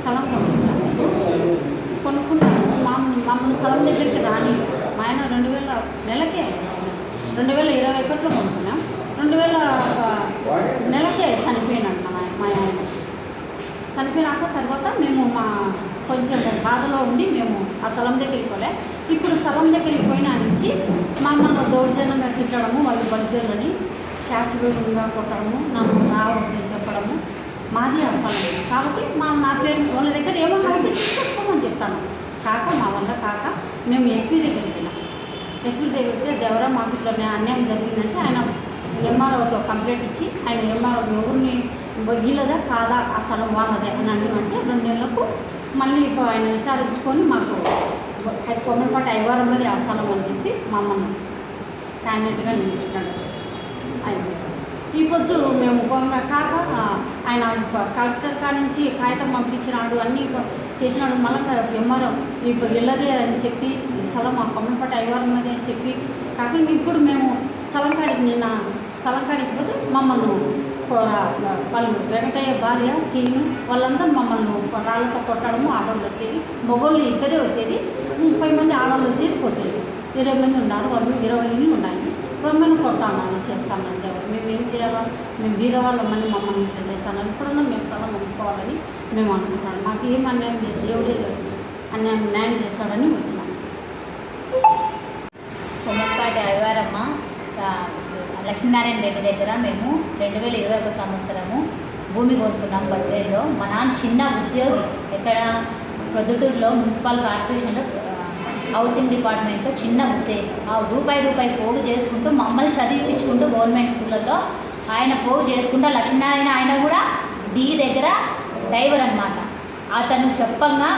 స్థలం కొనుక్కున్నాము. మమ్మల్ని స్థలం దగ్గరికి రాని మా ఆయన 2000 నెలకే 2021లో కొనుక్కున్నాం. 2000 నెలకే చనిపోయినాడు మా ఆయన. చనిపోయినాక తర్వాత మేము కొంచెం బాధలో ఉండి మేము ఆ స్థలం దగ్గరికి పోలే. ఇప్పుడు స్థలం దగ్గరికి పోయినా నుంచి మమ్మల్ని దౌర్జన్యంగా తిట్టడము, వాళ్ళు బలిజలని శాస్త్రీయంగా కొట్టడము, నన్ను రావద్దని చెప్పడము. మాది ఆ స్థలం కాబట్టి నా పేరు వాళ్ళ దగ్గర ఏమన్నా తీసుకోమని చెప్తాను. మా వల్ల కాక మేము ఎస్పీ దగ్గరికి వెళ్ళాం. ఎస్పీ దగ్గరికి వెళ్తే దేవరా మాకు ఇట్లా అన్యాయం జరిగిందంటే ఆయన ఎంఆర్ఓతో కంప్లైంట్ ఇచ్చి ఆయన ఎంఆర్ఓ ఎవరిని వీళ్ళదా కాదా ఆ స్థలం వాళ్ళదే అని అంటే 2 నెలలకు మళ్ళీ ఆయన విచారించుకొని మాకు కొమ్మలపాటి ఐవారంలోది ఆ స్థలం అని చెప్పి మమ్మల్ని క్యాండిడేట్గా నిలబెట్టాడు. ఆయన ఈ పొద్దు మేము కాక ఆయన కలెక్టర్ కాడ నుంచి కాగితం పంపించినాడు, అన్నీ చేసినాడు. మళ్ళీ ఎంఆర్ఓ ఇప్పుడు వెళ్ళదే అని చెప్పి ఈ స్థలం ఆ కొమ్మలపాటి ఐవారంలోది అని చెప్పి కాకుండా ఇప్పుడు మేము స్థలం కాడికి పోతే మమ్మల్ని వాళ్ళు వెంకటయ్య భార్య సీను వాళ్ళందరూ మమ్మల్ని రాళ్ళతో కొట్టడము. ఆడవాళ్ళు వచ్చేది, మగవాళ్ళు ఇద్దరే వచ్చేది, 30 మంది ఆడవాళ్ళు వచ్చేది కొట్టేది. 20 మంది ఉన్నారు, వాళ్ళు 20 ఇళ్ళు ఉన్నాయి. మమ్మల్ని కొడతామని చేస్తామని దేవుడు మేము ఏం చేయాలా, మేము బీదవాళ్ళం మళ్ళీ మమ్మల్ని ఇట్లా చేస్తానని ఇప్పుడున్నా మేము స్థలం అమ్ముకోవాలని మేము అనుకుంటున్నాం. మాకు ఏం అన్యాయం లేదు, దేవుడే న్యాయం చేస్తాడని వచ్చినాం. కొమ్మపాటి ఐవారమ్మ లక్ష్మీనారాయణ రెడ్డి దగ్గర మేము 2021 సంవత్సరము భూమి కొనుక్కున్నాం. బద్వేల్లో మా నాన్న చిన్న ఉద్యోగి, ఎక్కడ ప్రొద్దుటూరులో మున్సిపల్ కార్పొరేషన్లో హౌసింగ్ డిపార్ట్మెంట్లో చిన్న ఉద్యోగి. ఆ రూపాయి పోగు చేసుకుంటూ మమ్మల్ని చదివించుకుంటూ గవర్నమెంట్ స్కూళ్ళల్లో ఆయన పోగు చేసుకుంటూ లక్ష్మీనారాయణ ఆయన కూడా డి దగ్గర డ్రైవర్ అనమాట. అతను చెప్పంగా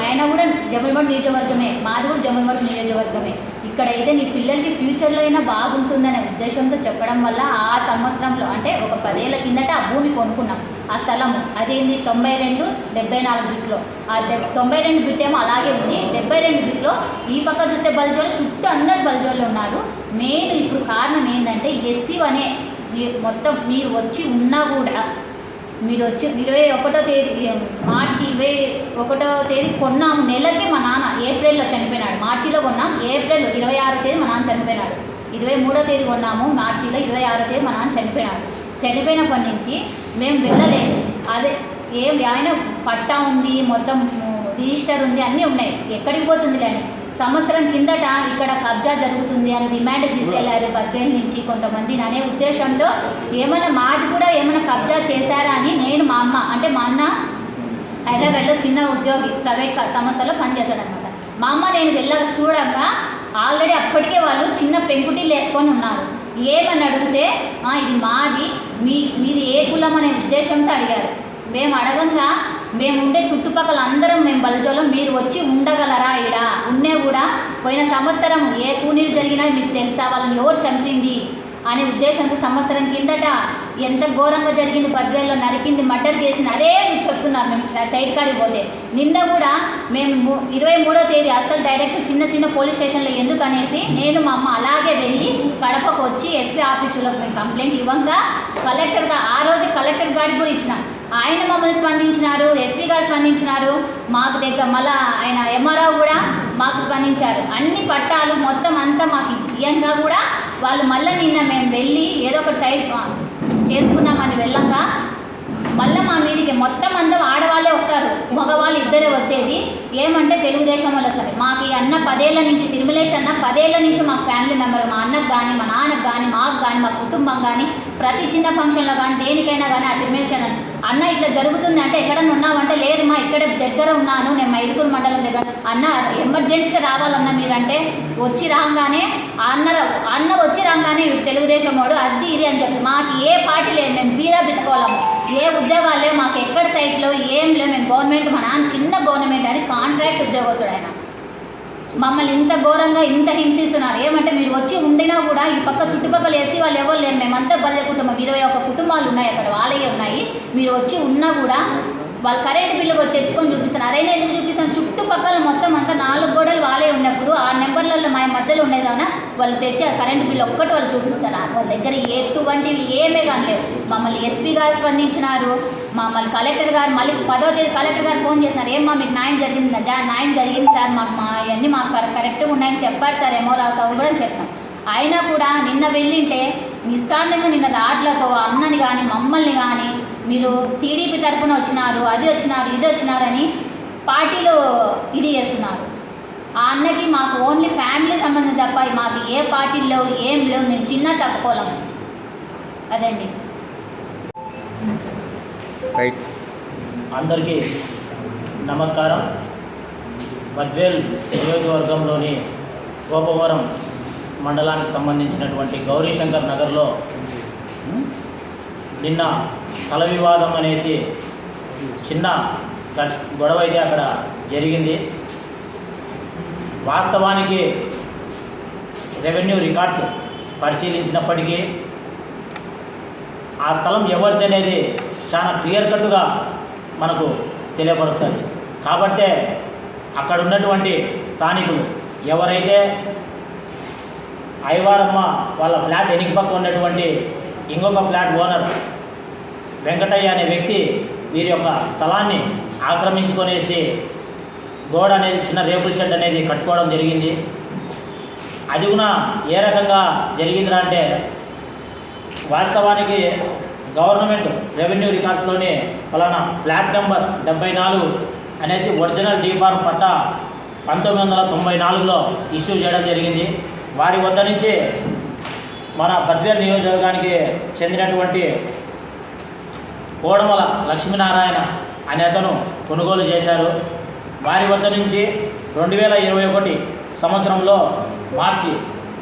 ఆయన కూడా జమలమడుగు నియోజకవర్గమే, మాది కూడా జమలమడుగు నియోజకవర్గమే. ఇక్కడైతే నీ పిల్లలకి ఫ్యూచర్లో అయినా బాగుంటుందనే ఉద్దేశంతో చెప్పడం వల్ల ఆ సంవత్సరంలో అంటే ఒక 10 ఏళ్ళ కిందట ఆ భూమి కొనుక్కున్నాం. ఆ స్థలము అదేంది 92-74 బిట్లో. ఆ 92 బిట్ ఏమో అలాగే ఉంది. 72 బిట్లో ఈ పక్క చూస్తే బల్జోళ్ళు, చుట్టూ అందరు బల్జోళ్ళు ఉన్నారు. మెయిన్ ఇప్పుడు కారణం ఏంటంటే ఎస్సీ అనే మొత్తం మీరు వచ్చి ఉన్నా కూడా మీరు వచ్చి 21వ తేదీ మార్చి 21వ తేదీ కొన్నాము. నెలకి మా నాన్న ఏప్రిల్లో చనిపోయినాడు. మార్చిలో కొన్నాం, ఏప్రిల్ 26వ తేదీ మా నాన్న చనిపోయినాడు. 23వ తేదీ కొన్నాము, మార్చిలో 26వ తేదీ మా నాన్న చనిపోయినాడు. చనిపోయినప్పటి నుంచి మేము వెళ్ళలేదు. అదే ఆయన పట్టా ఉంది, మొత్తం రిజిస్టర్ ఉంది, అన్నీ ఉన్నాయి. ఎక్కడికి పోతుంది అని సంవత్సరం కిందట ఇక్కడ కబ్జా జరుగుతుంది అని రిమాండ్ తీసుకెళ్లారు బద్వేల్ నుంచి కొంతమంది అనే ఉద్దేశంతో ఏమైనా మాది కూడా ఏమైనా కబ్జా చేశారా అని నేను మా అన్న హైదరాబాద్లో చిన్న ఉద్యోగి ప్రైవేట్ సంస్థలో పనిచేస్తాడనమాట. మా అమ్మ నేను చూడగా ఆల్రెడీ అప్పటికే వాళ్ళు చిన్న పెంకుటీలు వేసుకొని ఉన్నారు. ఏమని అడిగితే ఇది మాది, మీది ఏ కులం అనే ఉద్దేశంతో అడిగారు. మేము అడగంగా మేము ఉండే చుట్టుపక్కల అందరం మేము బల్జోలో మీరు వచ్చి ఉండగలరా, ఈడ ఉన్నే కూడా పోయిన సంవత్సరం ఏ కూనీలు జరిగినా మీకు తెలుసా, వాళ్ళని ఎవరు చంపింది అనే ఉద్దేశంతో సంవత్సరం కిందట ఎంత ఘోరంగా జరిగింది, బద్వేల్లో నరికింది, మర్డర్ చేసింది అదే చెప్తున్నారు. మేము సైడ్ కాడికి పోతే నిన్న కూడా మేము 23వ తేదీ అసలు డైరెక్ట్ చిన్న పోలీస్ స్టేషన్లో ఎందుకు అనేసి నేను మా అమ్మ అలాగే వెళ్ళి కడపకు వచ్చి ఎస్పీ ఆఫీసులో మేము కంప్లైంట్ ఇవ్వంగా ఆ రోజు కలెక్టర్ గారికి కూడా ఇచ్చినాం. ఆయన మమ్మల్ని స్పందించినారు, ఎస్పీ గారు స్పందించినారు, మాకు దగ్గర మళ్ళీ ఆయన ఎంఆర్ఓ కూడా మాకు స్పందించారు. అన్ని పట్టాలు మొత్తం అంతా మాకు ఇయ్యంగా కూడా వాళ్ళు మళ్ళీ నిన్న మేము వెళ్ళి ఏదో ఒక సైడ్ చేసుకున్నామని వెళ్ళంగా మళ్ళీ మా మీదికి మొత్తం అందరం ఆడవాళ్ళే వస్తారు, మగవాళ్ళు ఇద్దరే వచ్చేది. ఏమంటే తెలుగుదేశం వాళ్ళు వస్తారు. మాకు ఈ అన్న 10 ఏళ్ళ నుంచి తిరుమలేష్ అన్న 10 ఏళ్ళ నుంచి మాకు ఫ్యామిలీ మెంబర్, మా అన్నకు కానీ మా నాన్నకు కానీ మాకు కానీ మా కుటుంబం కానీ ప్రతి చిన్న ఫంక్షన్లో కానీ దేనికైనా కానీ ఆ తిరుమలేష్ అన్న ఇట్లా జరుగుతుంది అంటే ఎక్కడన్నా ఉన్నామంటే లేదు మా ఇక్కడ దగ్గర ఉన్నాను, నేను మైదుకూరు మండలం దగ్గర అన్న ఎమర్జెన్సీగా రావాలన్న మీరంటే వచ్చి రాగానే అన్న వచ్చి రాగానే తెలుగుదేశం వాడు అది ఇది అని చెప్పి మాకు ఏ పార్టీ లేదు, మేము బీదా బిత్తుకోవాలము, ఏ ఉద్యోగాలు లేవు మాకు, ఎక్కడ సైట్లో ఏం లేవు. మేము గవర్నమెంట్ మా నాన్న చిన్న గవర్నమెంట్ అది కాంట్రాక్ట్ ఉద్యోగస్తుడు ఆయన. మమ్మల్ని ఇంత ఘోరంగా ఇంత హింసిస్తున్నారు. ఏమంటే మీరు వచ్చి ఉండినా కూడా ఈ పక్క చుట్టుపక్కల వేసి వాళ్ళు ఎవరు లేరు, మేమంతా బల్య కుటుంబం 21 కుటుంబాలు ఉన్నాయి అక్కడ, వాళ్ళే ఉన్నాయి. మీరు వచ్చి ఉన్నా కూడా వాళ్ళు కరెంట్ బిల్లు తెచ్చుకొని చూపిస్తాను. అదైనా ఎందుకు చూపిస్తాను? చుట్టుపక్కల మొత్తం అంతా 4 గోడలు వాళ్ళే ఉన్నప్పుడు ఆ నెంబర్లలో మా మధ్యలో ఉండేదానా వాళ్ళు తెచ్చి ఆ కరెంట్ బిల్లు ఒక్కటి వాళ్ళు చూపిస్తారు. వాళ్ళ దగ్గర ఎటువంటివి ఏమే కానీ లేవు. మమ్మల్ని ఎస్పీ గారు స్పందించినారు, మమ్మల్ని కలెక్టర్ గారు మళ్ళీ 10వ తేదీ కలెక్టర్ గారు ఫోన్ చేస్తున్నారు. ఏమ్మా మీకు న్యాయం జరిగింది సార్, మాకు అవన్నీ మాకు కరెక్ట్గా ఉన్నాయని చెప్పారు సార్, ఏమో రాసావు కూడా అని చెప్పినాం. అయినా కూడా నిన్న వెళ్ళింటే నిష్కారణంగా నిన్న రాడ్లతో అన్నని కానీ మమ్మల్ని కానీ మీరు టీడీపీ తరఫున వచ్చినారు, అది వచ్చినారు, ఇది వచ్చినారని పార్టీలో ఇది చేస్తున్నారు. ఆ అన్నకి మాకు ఓన్లీ ఫ్యామిలీ సంబంధం తప్ప మాకు ఏ పార్టీలు లేవు, ఏం లేవు. మేము చిన్న తప్పుకోలేము. అదండి. అందరికీ నమస్కారం. బద్వేల్ నియోజకవర్గంలోని గోపవరం మండలానికి సంబంధించినటువంటి గౌరీశంకర్ నగర్లో నిన్న స్థల వివాదం అనేసి చిన్న గొడవ అయితే అక్కడ జరిగింది. వాస్తవానికి రెవెన్యూ రికార్డ్స్ పరిశీలించినప్పటికీ ఆ స్థలం ఎవరిది అనేది చాలా క్లియర్ కట్గా మనకు తెలియపరుస్తుంది. కాబట్టే అక్కడ ఉన్నటువంటి స్థానికులు ఎవరైతే ఐవారమ్మ వాళ్ళ ఫ్లాట్ వెనుక పక్క ఉన్నటువంటి ఇంకొక ఫ్లాట్ ఓనర్ వెంకటయ్య అనే వ్యక్తి వీరి యొక్క స్థలాన్ని ఆక్రమించుకొనేసి గోడ అనేది చిన్న రేకుల షెడ్ అనేది కట్టుకోవడం జరిగింది. అది కూడా ఏ రకంగా జరిగిందిరా అంటే వాస్తవానికి గవర్నమెంట్ రెవెన్యూ రికార్డ్స్లోనే ఫలానా ఫ్లాట్ నెంబర్ 74 అనేసి ఒరిజినల్ డీఫార్మ్ పట్టా 1994లో ఇష్యూ చేయడం జరిగింది. వారి వద్ద నుంచి మన బద్వేల్ నియోజకవర్గానికి చెందినటువంటి కోడమల లక్ష్మీనారాయణ అనే అతను కొనుగోలు చేశారు. వారి వద్ద నుంచి 2021 సంవత్సరంలో మార్చి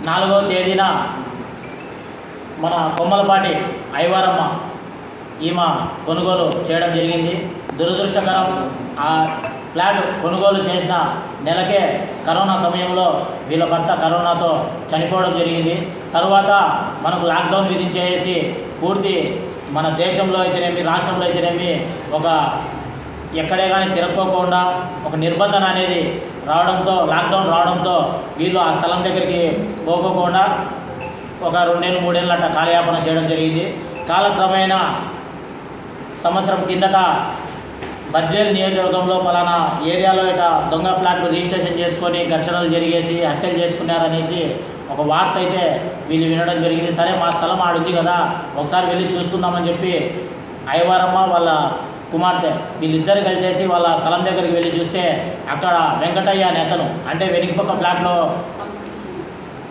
4వ తేదీన మన కొమ్మలపాటి ఐవారమ్మ ఈమె కొనుగోలు చేయడం జరిగింది. దురదృష్టకరం, ఆ ఫ్లాట్ కొనుగోలు చేసిన నెలకే కరోనా సమయంలో వీళ్ళ భర్త కరోనాతో చనిపోవడం జరిగింది. తరువాత మనకు లాక్డౌన్ విధించేసి పూర్తి మన దేశంలో అయితేనేమి రాష్ట్రంలో అయితేనేమి ఒక ఎక్కడే కానీ తిరక్కోకుండా ఒక నిబంధన అనేది రావడంతో లాక్డౌన్ రావడంతో వీళ్ళు ఆ స్థలం దగ్గరికి పోకోకుండా ఒక 2 ఏళ్ళు 3 ఏళ్ళ అట్లా కాలయాపన చేయడం జరిగింది. కాలక్రమేణా సంవత్సరం కిందట బద్వేల్ నియోజకవర్గంలో పలానా ఏరియాలో ఇట దొంగ ప్లాట్లు రిజిస్ట్రేషన్ చేసుకొని ఘర్షణలు జరిగేసి హత్యలు చేసుకున్నారనేసి ఒక వార్త అయితే వీళ్ళు వినడం జరిగింది. సరే మా స్థలం ఆడుంది కదా ఒకసారి వెళ్ళి చూసుకుందామని చెప్పి ఐవారమ్మ వాళ్ళ కుమార్తె వీళ్ళిద్దరు కలిసేసి వాళ్ళ స్థలం దగ్గరికి వెళ్ళి చూస్తే అక్కడ వెంకటయ్య అనే అతను, అంటే వెనుకపక్క ఫ్లాట్లో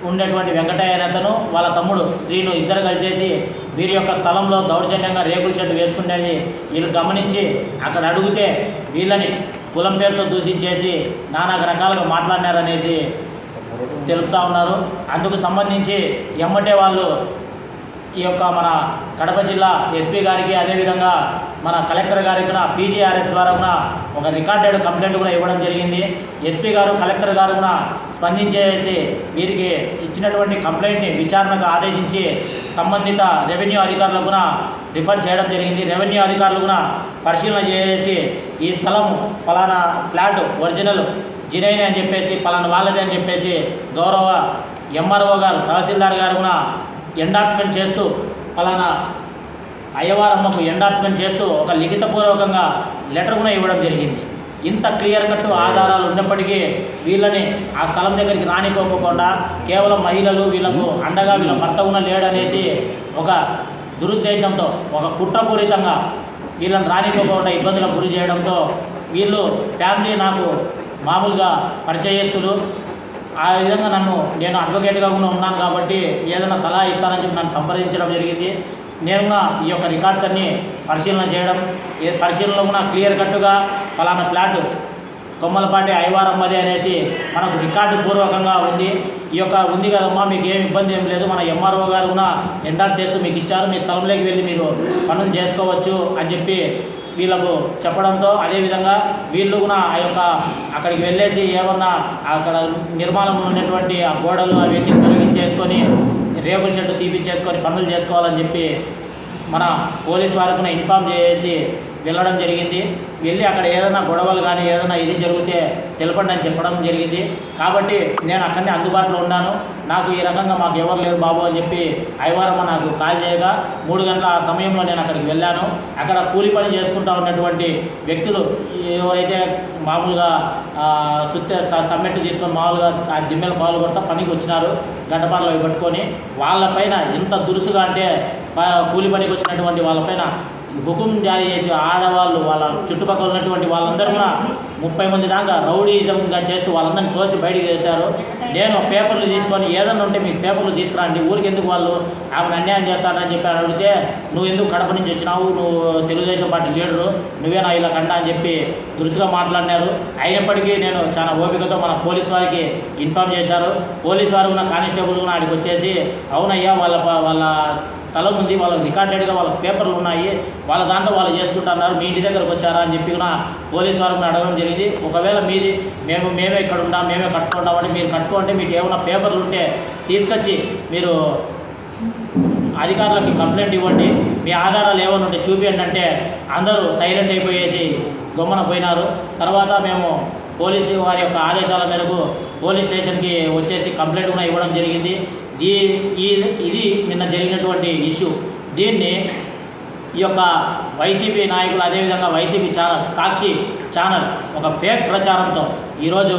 ఉండేటువంటి వెంకటయ్య అనే అతను వాళ్ళ తమ్ముడు శ్రీను ఇద్దరు కలిసేసి వీరి యొక్క స్థలంలో దౌర్జన్యంగా రేకుల షెడ్ వేసుకునేది వీళ్ళు గమనించి అక్కడ అడిగితే వీళ్ళని కులం పేరుతో దూషించేసి నానా రకాలుగా మాట్లాడినారనేసి తెలుపుతూ ఉన్నారు. అందుకు సంబంధించి ఎమ్మటే వాళ్ళు ఈ యొక్క మన కడప జిల్లా ఎస్పీ గారికి అదేవిధంగా మన కలెక్టర్ గారికి కూడా పీజీఆర్ఎస్ ద్వారా కూడా ఒక రికార్డెడ్ కంప్లైంట్ కూడా ఇవ్వడం జరిగింది. ఎస్పీ గారు కలెక్టర్ గారు కూడా స్పందించేసి వీరికి ఇచ్చినటువంటి కంప్లైంట్ని విచారణకు ఆదేశించి సంబంధిత రెవెన్యూ అధికారులకు కూడా రిఫర్ చేయడం జరిగింది. రెవెన్యూ అధికారులు కూడా పరిశీలన చేసి ఈ స్థలం ఫలానా ఫ్లాట్ ఒరిజినల్ జినైన్ అని చెప్పేసి ఫలానా వాళ్ళది అని చెప్పేసి గౌరవ ఎంఆర్ఓ గారు తహసీల్దార్ గారు కూడా ఎండార్స్మెంట్ చేస్తూ ఫలానా అయ్యవారమ్మకు ఎండార్స్మెంట్ చేస్తూ ఒక లిఖితపూర్వకంగా లెటర్ కూడా ఇవ్వడం జరిగింది. ఇంత క్లియర్ కట్ ఆధారాలు ఉన్నప్పటికీ వీళ్ళని ఆ స్థలం దగ్గరికి రానిపోకుండా కేవలం మహిళలు వీళ్ళకు అండగా వీళ్ళ భర్త కూడా లేడనేసి ఒక దురుద్దేశంతో ఒక కుట్రపూరితంగా వీళ్ళని రానిపోకుండా ఇబ్బందులకు గురి చేయడంతో వీళ్ళు ఫ్యామిలీ నాకు మామూలుగా పరిచయస్తులు, ఆ విధంగా నేను అడ్వకేట్గా కూడా ఉన్నాను కాబట్టి ఏదైనా సలహా ఇస్తానని చెప్పి నన్ను సంప్రదించడం జరిగింది. నేను ఈ యొక్క రికార్డ్స్ అన్నీ పరిశీలన చేయడం, పరిశీలనలో కూడా క్లియర్ కట్గా ఫలానా ఫ్లాట్ కొమ్మలపాటి ఐవారమ్మది అనేసి మనకు రికార్డు పూర్వకంగా ఉంది. ఈ యొక్క ఉంది కదమ్మా మీకు ఏమి ఇబ్బంది ఏం లేదు, మన ఎంఆర్ఓ గారు కూడా ఎండార్స్ చేస్తూ మీకు ఇచ్చారు, మీ స్థలంలోకి వెళ్ళి మీరు పనులు చేసుకోవచ్చు అని చెప్పి వీళ్ళకు చెప్పడంతో అదేవిధంగా వీళ్ళు కూడా ఆ యొక్క అక్కడికి వెళ్ళేసి ఏమన్నా అక్కడ నిర్మాణంలో ఉన్నటువంటి ఆ గోడలు అవన్నీ తొలగించేసుకొని రేకుల షెడ్ తీపిచ్చేసుకొని పనులు చేసుకోవాలని చెప్పి మన పోలీస్ వారికి ఇన్ఫామ్ చేసి వెళ్ళడం జరిగింది. వెళ్ళి అక్కడ ఏదైనా గొడవలు కానీ ఏదైనా ఇది జరిగితే తెలపండి అని చెప్పడం జరిగింది. కాబట్టి నేను అక్కడనే అందుబాటులో ఉన్నాను. నాకు ఈ రకంగా మాకు ఎవరు లేరు బాబు అని చెప్పి ఐవారమ్మ నాకు కాల్ చేయగా 3 గంటల ఆ సమయంలో నేను అక్కడికి వెళ్ళాను. అక్కడ కూలి పని చేసుకుంటూ ఉన్నటువంటి వ్యక్తులు ఎవరైతే మామూలుగా సమ్మెట్టు తీసుకొని మామూలుగా ఆ దిమ్మెల పాలు కొడతా పనికి వచ్చినారు గడ్డపారలు అవి పట్టుకొని, వాళ్ళపైన ఎంత దురుసుగా అంటే కూలి పనికి వచ్చినటువంటి వాళ్ళపైన హుకుం జారీ చేసి ఆడవాళ్ళు వాళ్ళ చుట్టుపక్కల ఉన్నటువంటి వాళ్ళందరూ కూడా 30 మంది దాకా రౌడీజంగా చేస్తూ వాళ్ళందరినీ తోసి బయటికి చేశారు. నేను పేపర్లు తీసుకొని ఏదన్నా ఉంటే మీకు పేపర్లు తీసుకురండి, ఊరికి ఎందుకు వాళ్ళు ఆమెను అన్యాయం చేస్తారని చెప్పి అడిగితే నువ్వు ఎందుకు కడప నుంచి వచ్చినావు, నువ్వు తెలుగుదేశం పార్టీ లీడరు, నువ్వేనా ఇలా కంట అని చెప్పి దురుసుగా మాట్లాడినారు. అయినప్పటికీ నేను చాలా ఓపికతో మన పోలీస్ వారికి ఇన్ఫామ్ చేశారు. పోలీస్ వారు ఉన్న కానిస్టేబుల్ కూడా ఆడికి వచ్చేసి అవునయ్యా వాళ్ళ స్థలం ఉంది, వాళ్ళకి రికార్డెడ్గా వాళ్ళ పేపర్లు ఉన్నాయి, వాళ్ళ దాంట్లో వాళ్ళు చేసుకుంటున్నారు, మీ ఇంటి దగ్గరకు వచ్చారా అని చెప్పి కూడా పోలీస్ వారికి అడగడం జరిగింది. ఒకవేళ మీది మేమే ఇక్కడ ఉంటాం, మేమే కట్టుకుంటామంటే మీరు కట్టుకుంటే మీకు ఏమైనా పేపర్లు ఉంటే తీసుకొచ్చి మీరు అధికారులకి కంప్లైంట్ ఇవ్వండి, మీ ఆధారాలు ఏమైనా ఉంటే చూపించండి అంటే అందరూ సైలెంట్ అయిపోయేసి గమ్మున పోయినారు. తర్వాత మేము పోలీసు వారి యొక్క ఆదేశాల మేరకు పోలీస్ స్టేషన్కి వచ్చేసి కంప్లైంట్ కూడా ఇవ్వడం జరిగింది. ఇది నిన్న జరిగినటువంటి ఇష్యూ. దీన్ని ఈ యొక్క వైసీపీ నాయకులు అదేవిధంగా వైసీపీ సాక్షి ఛానల్ ఒక ఫేక్ ప్రచారంతో ఈరోజు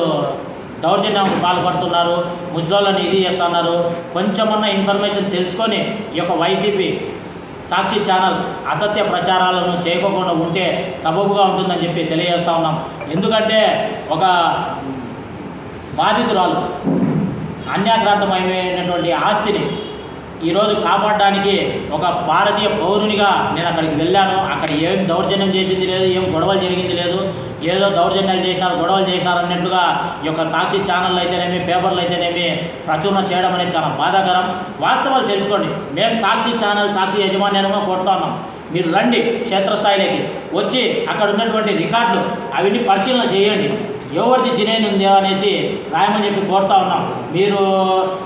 దౌర్జన్యం పాల్పడుతున్నారు, ముసలోళ్ళని ఇది చేస్తున్నారు. కొంచెమన్నా ఇన్ఫర్మేషన్ తెలుసుకొని ఈ యొక్క వైసీపీ సాక్షి ఛానల్ అసత్య ప్రచారాలను చేయకోకుండా ఉంటే సబబుగా ఉంటుందని చెప్పి తెలియజేస్తూ ఉన్నాం. ఎందుకంటే ఒక బాధితురాలు అన్యాక్రాంతమైనటువంటి ఆస్తిని ఈరోజు కాపాడడానికి ఒక భారతీయ పౌరునిగా నేను అక్కడికి వెళ్ళాను. అక్కడ ఏం దౌర్జన్యం చేసింది లేదు, ఏం గొడవలు జరిగింది లేదు, ఏదో దౌర్జన్యాలు చేశారు గొడవలు చేశారు అన్నట్లుగా ఈ యొక్క సాక్షి ఛానళ్ళు అయితేనేమి పేపర్లు అయితేనేమి ప్రచురణ చేయడం అనేది చాలా బాధాకరం. వాస్తవాలు తెలుసుకోండి. మేము సాక్షి ఛానల్ సాక్షి యజమాన్యంగా కోరుతా ఉన్నాం, మీరు రండి క్షేత్రస్థాయిలోకి వచ్చి అక్కడ ఉన్నటువంటి రికార్డులు అవన్నీ పరిశీలన చేయండి, ఎవరిది జినైన్ ఉందా అనేసి రాయమని చెప్పి కోరుతా ఉన్నాం. మీరు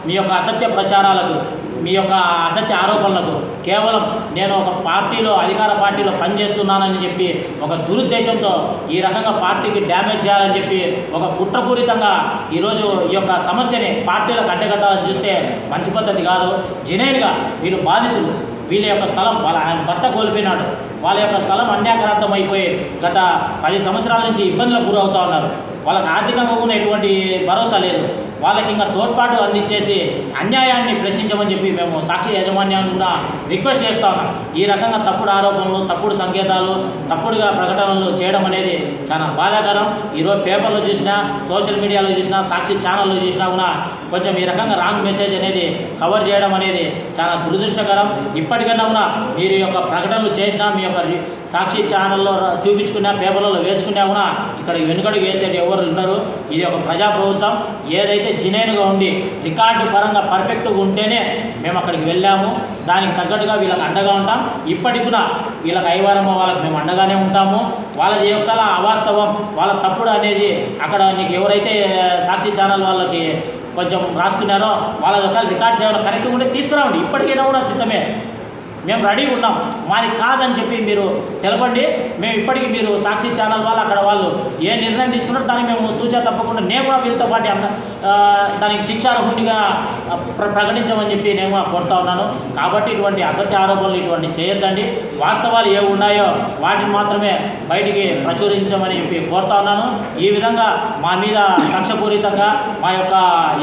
మీ యొక్క అసత్య ప్రచారాలకు మీ యొక్క అసత్య ఆరోపణలకు కేవలం నేను ఒక పార్టీలో అధికార పార్టీలో పనిచేస్తున్నానని చెప్పి ఒక దురుద్దేశంతో ఈ రకంగా పార్టీకి డ్యామేజ్ చేయాలని చెప్పి ఒక కుట్రపూరితంగా ఈరోజు ఈ యొక్క సమస్యని పార్టీలకు అడ్డగట్టాలని చూస్తే మంచి పద్ధతి కాదు. జెన్యూన్గా వీళ్ళు బాధితులు, వీళ్ళ యొక్క స్థలం వాళ్ళ భర్త కోల్పోయినాడు, వాళ్ళ యొక్క స్థలం అన్యాక్రాంతం అయిపోయి గత 10 సంవత్సరాల నుంచి ఇబ్బందులకు గురవుతూ ఉన్నారు. వాళ్ళకి ఆర్థికంగా కూడా ఎటువంటి భరోసా లేదు. వాళ్ళకి ఇంకా తోడ్పాటు అందించేసి అన్యాయాన్ని ప్రశ్నించమని చెప్పి మేము సాక్షి యాజమాన్యాన్ని కూడా రిక్వెస్ట్ చేస్తా ఉన్నాం. ఈ రకంగా తప్పుడు ఆరోపణలు, తప్పుడు సంకేతాలు, తప్పుడుగా ప్రకటనలు చేయడం అనేది చాలా బాధాకరం. ఈరోజు పేపర్లో చూసినా, సోషల్ మీడియాలో చూసినా, సాక్షి ఛానల్లో చూసినా కూడా కొంచెం ఈ రకంగా రాంగ్ మెసేజ్ అనేది కవర్ చేయడం అనేది చాలా దురదృష్టకరం. ఇప్పటికైనా కూడా మీరు యొక్క ప్రకటనలు చేసినా, మీ యొక్క సాక్షి ఛానల్లో చూపించుకున్నా, పేపర్లలో వేసుకున్నా కూడా ఇక్కడ వెనుకడుగు వేసేది ఎవరు ఉండరు. ఇది ఒక ప్రజాప్రభుత్వం. ఏదైతే జినైన్గా ఉండి రికార్డు పరంగా పర్ఫెక్ట్గా ఉంటేనే మేము అక్కడికి వెళ్ళాము. దానికి తగ్గట్టుగా వీళ్ళకి అండగా ఉంటాం. ఇప్పటికి కూడా వీళ్ళకి ఐవారమ్మ వాళ్ళకి మేము అండగానే ఉంటాము. వాళ్ళది యొక్క అవాస్తవం, వాళ్ళ తప్పుడు అనేది అక్కడ నీకు ఎవరైతే సాక్షి ఛానల్ వాళ్ళకి కొంచెం రాసుకున్నారో వాళ్ళ యొక్క రికార్డ్ చేయాలి, కరెక్ట్గా ఉంటే తీసుకురావండి. ఇప్పటికైనా కూడా సిద్ధమే, మేము రెడీగా ఉన్నాం. మాది కాదని చెప్పి మీరు తెలపండి. మేము ఇప్పటికీ మీరు సాక్షి ఛానల్ వాళ్ళు అక్కడ వాళ్ళు ఏ నిర్ణయం తీసుకున్నారో దానికి మేము తూచా తప్పకుండా నేను కూడా వీళ్ళతో పాటు దానికి శిక్షార్హునిగా ప్రకటించమని చెప్పి నేను కూడా కోరుతా ఉన్నాను. కాబట్టి ఇటువంటి అసత్య ఆరోపణలు ఇటువంటి చేయొద్దండి. వాస్తవాలు ఏవి ఉన్నాయో వాటిని మాత్రమే బయటికి ప్రచురించమని చెప్పి కోరుతా ఉన్నాను. ఈ విధంగా మా మీద కక్షపూరితంగా మా యొక్క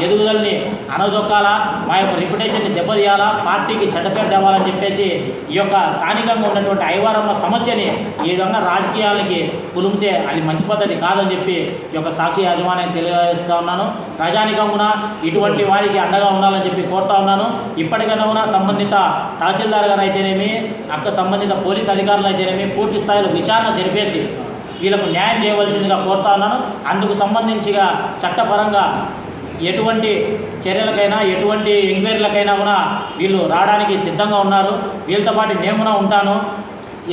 ఎదుగుదలని అనజొక్కాలా, మా యొక్క రిప్యుటేషన్ని దెబ్బతీయాలా, పార్టీకి చెడ్డపేరు తేవాలని చెప్పేసి ఈ యొక్క స్థానికంగా ఉన్నటువంటి ఐవారమ్మ సమస్యని ఈ విధంగా రాజకీయాలకి పులుమితే అది మంచి పద్ధతి కాదని చెప్పి ఈ యొక్క సాక్షి యాజమాన్యాన్ని తెలియజేస్తూ ఉన్నాను. ప్రజానికంగా ఇటువంటి వారికి అండగా ఉండాలని చెప్పి కోరుతా ఉన్నాను. ఇప్పటికైనా కూడా సంబంధిత తహసీల్దార్ గారు అయితేనేమి, అక్కడ సంబంధిత పోలీస్ అధికారులు అయితేనేమి పూర్తి స్థాయిలో విచారణ జరిపేసి వీళ్ళకు న్యాయం చేయవలసిందిగా కోరుతా ఉన్నాను. అందుకు సంబంధించిగా చట్టపరంగా ఎటువంటి చర్యలకైనా, ఎటువంటి ఎంక్వైరీలకైనా కూడా వీళ్ళు రావడానికి సిద్ధంగా ఉన్నారు. వీళ్ళతో పాటు నేను కూడా ఉంటాను.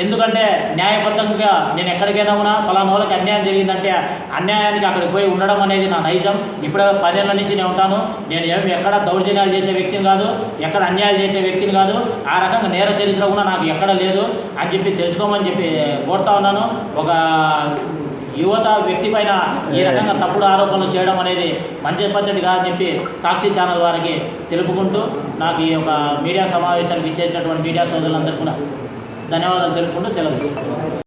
ఎందుకంటే న్యాయబద్ధంగా నేను ఎక్కడికైనా కూడా ఫలానా వాళ్ళకి అన్యాయం జరిగిందంటే అన్యాయానికి అక్కడికి పోయి ఉండడం అనేది నా నైజం. ఇప్పుడే 10 ఏళ్ళ నుంచి నేను ఉంటాను. నేను ఎక్కడ దౌర్జన్యాలు చేసే వ్యక్తిని కాదు, ఎక్కడ అన్యాయాలు చేసే వ్యక్తిని కాదు. ఆ రకంగా నేర చరిత్ర కూడా నాకు ఎక్కడ లేదు అని చెప్పి తెలుసుకోమని చెప్పి కోరుతా ఉన్నాను. ఒక యువత వ్యక్తి పైన ఈ రకంగా తప్పుడు ఆరోపణలు చేయడం అనేది మంచి పద్ధతి కాదని చెప్పి సాక్షి ఛానల్ వారికి తెలుపుకుంటూ, నాకు ఈ యొక్క మీడియా సమావేశానికి ఇచ్చేసినటువంటి మీడియా సోదరులందరికీ కూడా ధన్యవాదాలు తెలుపుకుంటూ సెలవు తీసుకుంటున్నాను.